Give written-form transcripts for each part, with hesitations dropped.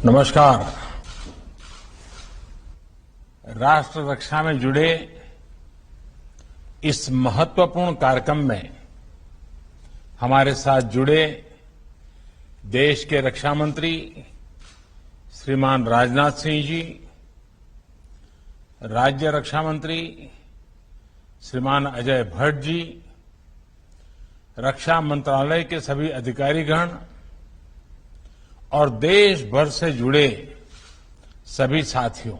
नमस्कार। राष्ट्र रक्षा में जुड़े इस महत्वपूर्ण कार्यक्रम में हमारे साथ जुड़े देश के रक्षा मंत्री श्रीमान राजनाथ सिंह जी, राज्य रक्षा मंत्री श्रीमान अजय भट्ट जी, रक्षा मंत्रालय के सभी अधिकारीगण और देश भर से जुड़े सभी साथियों,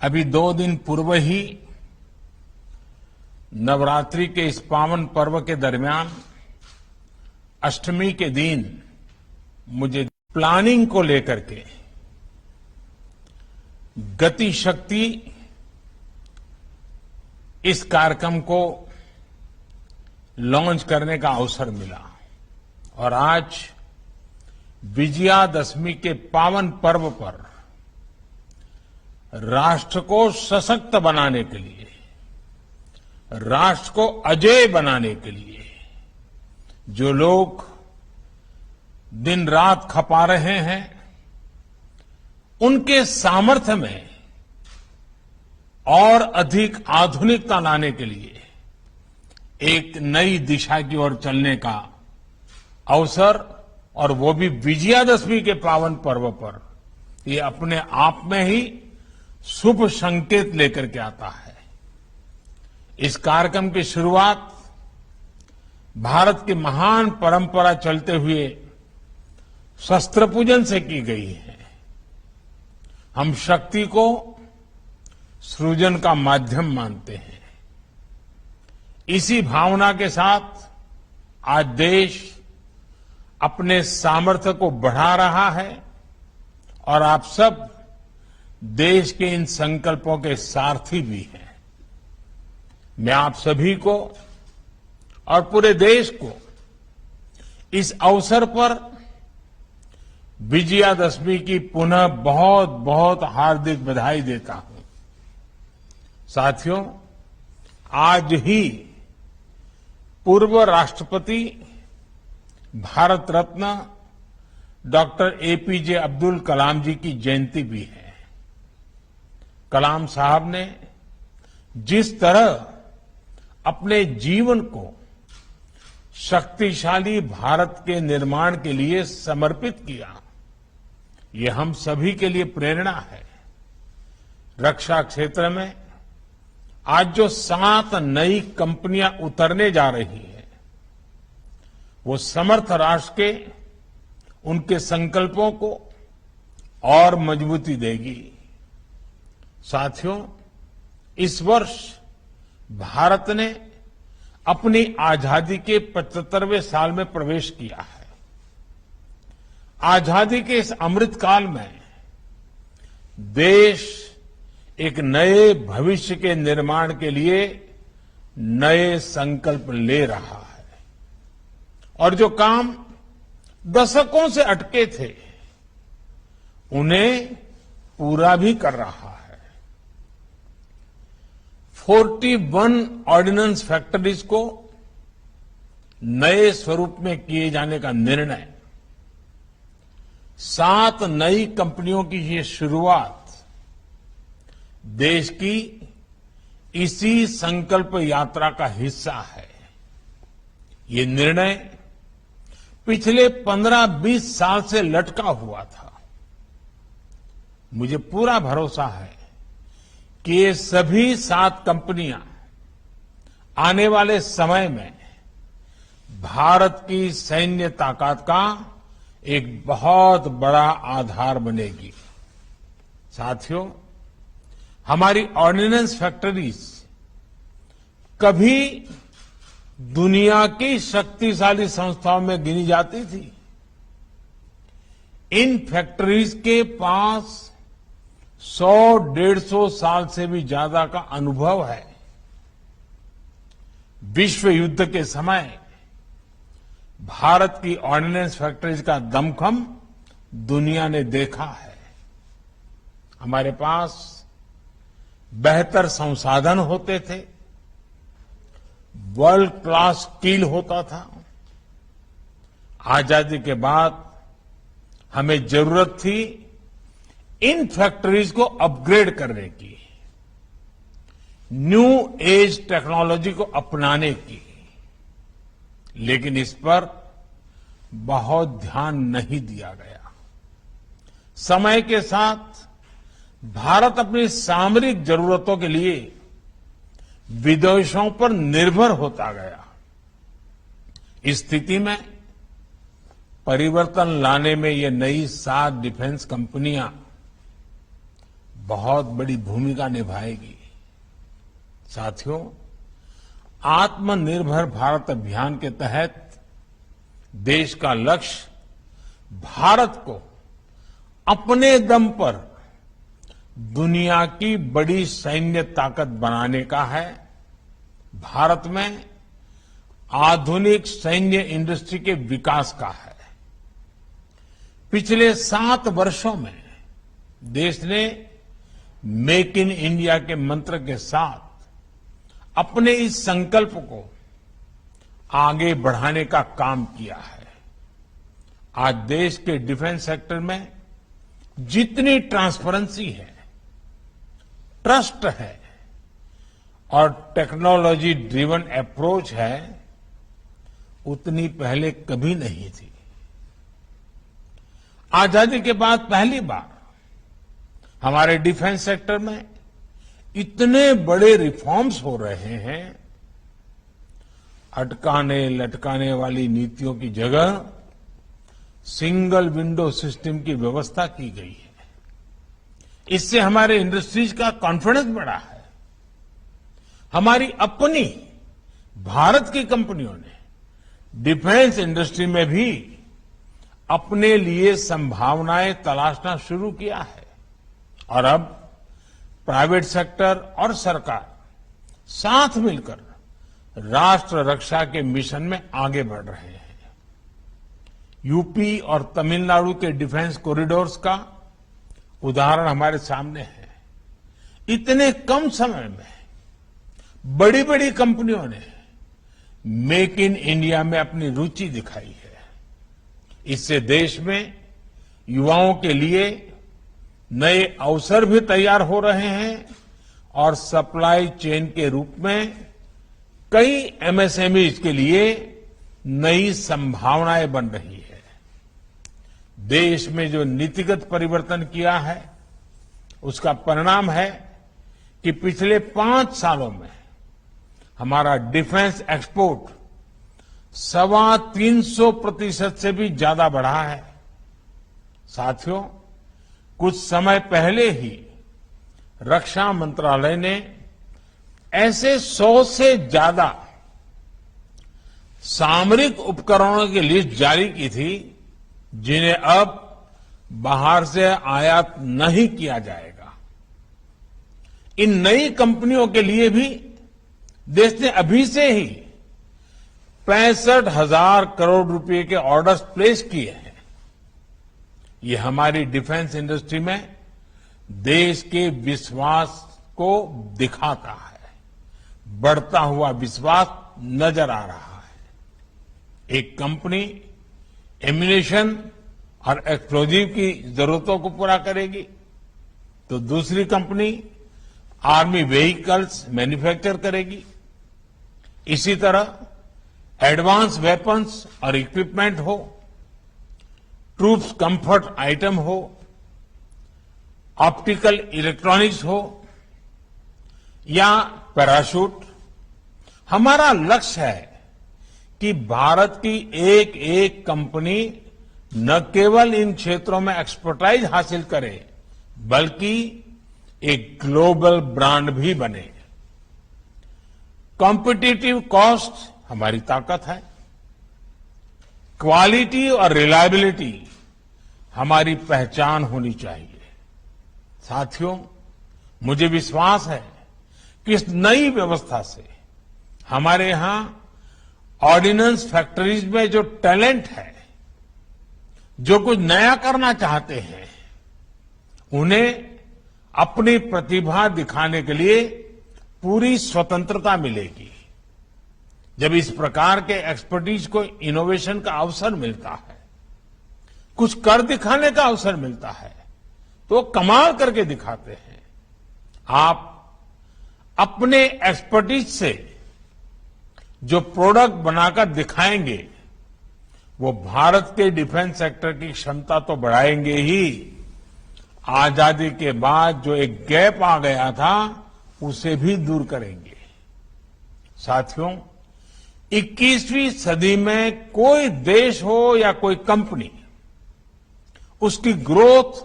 अभी 2 दिन पूर्व ही नवरात्रि के इस पावन पर्व के दरमियान अष्टमी के दिन मुझे प्लानिंग को लेकर के गति शक्ति इस कार्यक्रम को लॉन्च करने का अवसर मिला और आज विजयादशमी के पावन पर्व पर राष्ट्र को सशक्त बनाने के लिए, राष्ट्र को अजेय बनाने के लिए जो लोग दिन रात खपा रहे हैं, उनके सामर्थ्य में और अधिक आधुनिकता लाने के लिए एक नई दिशा की ओर चलने का अवसर, और वो भी विजयादशमी के पावन पर्व पर, ये अपने आप में ही शुभ संकेत लेकर के आता है। इस कार्यक्रम की शुरुआत भारत की महान परंपरा चलते हुए शस्त्र पूजन से की गई है। हम शक्ति को सृजन का माध्यम मानते हैं। इसी भावना के साथ आज देश अपने सामर्थ्य को बढ़ा रहा है और आप सब देश के इन संकल्पों के सारथी भी हैं। मैं आप सभी को और पूरे देश को इस अवसर पर विजयादशमी की पुनः बहुत बहुत हार्दिक बधाई देता हूं। साथियों, आज ही पूर्व राष्ट्रपति भारत रत्न डॉक्टर एपीजे अब्दुल कलाम जी की जयंती भी है। कलाम साहब ने जिस तरह अपने जीवन को शक्तिशाली भारत के निर्माण के लिए समर्पित किया, ये हम सभी के लिए प्रेरणा है। रक्षा क्षेत्र में आज जो 7 नई कंपनियां उतरने जा रही हैं, वो समर्थ राष्ट्र के उनके संकल्पों को और मजबूती देगी। साथियों, इस वर्ष भारत ने अपनी आजादी के 75वें साल में प्रवेश किया है। आजादी के इस अमृत काल में देश एक नए भविष्य के निर्माण के लिए नए संकल्प ले रहा है और जो काम दशकों से अटके थे, उन्हें पूरा भी कर रहा है। 41 ऑर्डिनेंस फैक्ट्रीज को नए स्वरूप में किए जाने का निर्णय, 7 नई कंपनियों की ये शुरुआत देश की इसी संकल्प यात्रा का हिस्सा है। ये निर्णय पिछले 15-20 साल से लटका हुआ था। मुझे पूरा भरोसा है कि ये सभी 7 कंपनियां आने वाले समय में भारत की सैन्य ताकत का एक बहुत बड़ा आधार बनेगी। साथियों, हमारी ऑर्डिनेंस फैक्ट्रीज कभी दुनिया की शक्तिशाली संस्थाओं में गिनी जाती थी। इन फैक्ट्रीज के पास 100-150 साल से भी ज्यादा का अनुभव है। विश्व युद्ध के समय भारत की ऑर्डिनेंस फैक्ट्रीज का दमखम दुनिया ने देखा है। हमारे पास बेहतर संसाधन होते थे, वर्ल्ड क्लास स्किल होता था। आजादी के बाद हमें जरूरत थी इन फैक्ट्रीज को अपग्रेड करने की, न्यू एज टेक्नोलॉजी को अपनाने की, लेकिन इस पर बहुत ध्यान नहीं दिया गया। समय के साथ भारत अपनी सामरिक जरूरतों के लिए विदेशों पर निर्भर होता गया। इस स्थिति में परिवर्तन लाने में ये नई 7 डिफेंस कंपनियां बहुत बड़ी भूमिका निभाएगी। साथियों, आत्मनिर्भर भारत अभियान के तहत देश का लक्ष्य भारत को अपने दम पर दुनिया की बड़ी सैन्य ताकत बनाने का है। भारत में आधुनिक सैन्य इंडस्ट्री के विकास का है। पिछले 7 वर्षों में देश ने मेक इन इंडिया के मंत्र के साथ अपने इस संकल्प को आगे बढ़ाने का काम किया है। आज देश के डिफेंस सेक्टर में जितनी ट्रांसपेरेंसी है, ट्रस्ट है और टेक्नोलॉजी ड्रिवन अप्रोच है, उतनी पहले कभी नहीं थी। आजादी के बाद पहली बार हमारे डिफेंस सेक्टर में इतने बड़े रिफॉर्म्स हो रहे हैं। अटकाने लटकाने वाली नीतियों की जगह सिंगल विंडो सिस्टम की व्यवस्था की गई है। इससे हमारे इंडस्ट्रीज का कॉन्फिडेंस बढ़ा है। हमारी अपनी भारत की कंपनियों ने डिफेंस इंडस्ट्री में भी अपने लिए संभावनाएं तलाशना शुरू किया है और अब प्राइवेट सेक्टर और सरकार साथ मिलकर राष्ट्र रक्षा के मिशन में आगे बढ़ रहे हैं। यूपी और तमिलनाडु के डिफेंस कॉरिडोर्स का उदाहरण हमारे सामने है। इतने कम समय में बड़ी बड़ी कंपनियों ने मेक इन इंडिया में अपनी रुचि दिखाई है। इससे देश में युवाओं के लिए नए अवसर भी तैयार हो रहे हैं और सप्लाई चेन के रूप में कई एमएसएमईज के लिए नई संभावनाएं बन रही है। देश में जो नीतिगत परिवर्तन किया है, उसका परिणाम है कि पिछले 5 सालों में हमारा डिफेंस एक्सपोर्ट 325% से भी ज्यादा बढ़ा है। साथियों, कुछ समय पहले ही रक्षा मंत्रालय ने ऐसे 100 से ज्यादा सामरिक उपकरणों की लिस्ट जारी की थी जिन्हें अब बाहर से आयात नहीं किया जाएगा। इन नई कंपनियों के लिए भी देश ने अभी से ही 65,000 करोड़ रुपए के ऑर्डर्स प्लेस किए हैं। ये हमारी डिफेंस इंडस्ट्री में देश के विश्वास को दिखाता है। बढ़ता हुआ विश्वास नजर आ रहा है। एक कंपनी एम्यूनिशन और एक्सप्लोजिव की जरूरतों को पूरा करेगी तो दूसरी कंपनी आर्मी व्हीकल्स मैन्युफैक्चर करेगी। इसी तरह एडवांस वेपन्स और इक्विपमेंट हो, ट्रूप्स कंफर्ट आइटम हो, ऑप्टिकल इलेक्ट्रॉनिक्स हो या पैराशूट, हमारा लक्ष्य है कि भारत की एक एक कंपनी न केवल इन क्षेत्रों में एक्सपर्टाइज हासिल करे बल्कि एक ग्लोबल ब्रांड भी बने। कॉम्पिटिटिव कॉस्ट हमारी ताकत है। क्वालिटी और रिलायबिलिटी हमारी पहचान होनी चाहिए। साथियों, मुझे विश्वास है कि इस नई व्यवस्था से हमारे यहां ऑर्डिनेंस फैक्ट्रीज में जो टैलेंट है, जो कुछ नया करना चाहते हैं, उन्हें अपनी प्रतिभा दिखाने के लिए पूरी स्वतंत्रता मिलेगी। जब इस प्रकार के एक्सपर्टीज को इनोवेशन का अवसर मिलता है कुछ कर दिखाने का अवसर मिलता है तो वो कमाल करके दिखाते हैं। आप अपने एक्सपर्टीज से जो प्रोडक्ट बनाकर दिखाएंगे वो भारत के डिफेंस सेक्टर की क्षमता तो बढ़ाएंगे ही, आजादी के बाद जो एक गैप आ गया था उसे भी दूर करेंगे। साथियों, 21वीं सदी में कोई देश हो या कोई कंपनी, उसकी ग्रोथ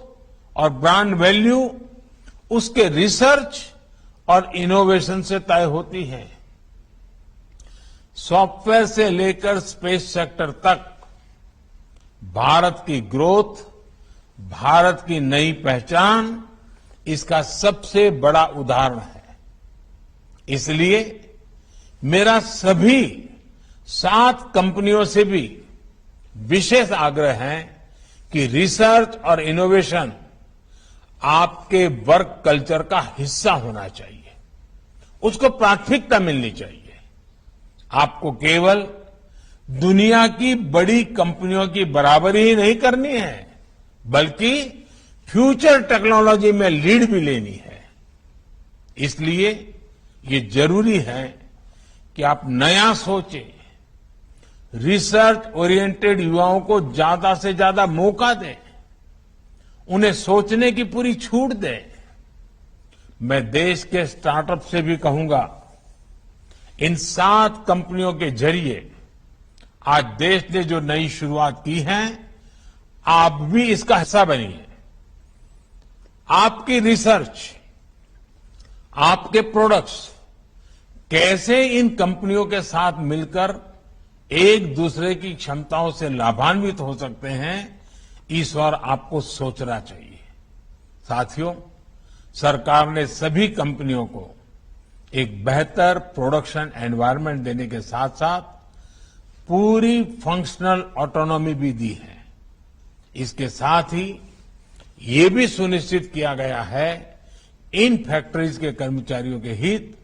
और ब्रांड वैल्यू उसके रिसर्च और इनोवेशन से तय होती है। सॉफ्टवेयर से लेकर स्पेस सेक्टर तक भारत की ग्रोथ, भारत की नई पहचान इसका सबसे बड़ा उदाहरण है। इसलिए मेरा सभी 7 कंपनियों से भी विशेष आग्रह है कि रिसर्च और इनोवेशन आपके वर्क कल्चर का हिस्सा होना चाहिए, उसको प्राथमिकता मिलनी चाहिए। आपको केवल दुनिया की बड़ी कंपनियों की बराबरी ही नहीं करनी है, बल्कि फ्यूचर टेक्नोलॉजी में लीड भी लेनी है। इसलिए ये जरूरी है कि आप नया सोचें, रिसर्च ओरिएंटेड युवाओं को ज्यादा से ज्यादा मौका दें, उन्हें सोचने की पूरी छूट दें। मैं देश के स्टार्टअप से भी कहूंगा, इन 7 कंपनियों के जरिए आज देश ने जो नई शुरुआत की है, आप भी इसका हिस्सा बनिए। आपकी रिसर्च, आपके प्रोडक्ट्स कैसे इन कंपनियों के साथ मिलकर एक दूसरे की क्षमताओं से लाभान्वित हो सकते हैं, इस ओर आपको सोचना चाहिए। साथियों, सरकार ने सभी कंपनियों को एक बेहतर प्रोडक्शन एनवायरनमेंट देने के साथ साथ पूरी फंक्शनल ऑटोनॉमी भी दी है। इसके साथ ही ये भी सुनिश्चित किया गया है इन फैक्ट्रीज के कर्मचारियों के हित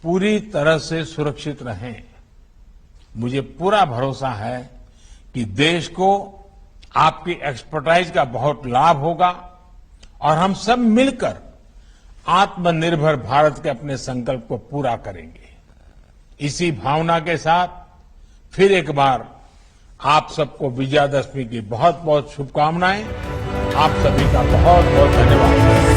पूरी तरह से सुरक्षित रहें। मुझे पूरा भरोसा है कि देश को आपकी एक्सपर्टाइज का बहुत लाभ होगा और हम सब मिलकर आत्मनिर्भर भारत के अपने संकल्प को पूरा करेंगे। इसी भावना के साथ फिर एक बार आप सबको विजयादशमी की बहुत बहुत शुभकामनाएं। आप सभी का बहुत बहुत धन्यवाद।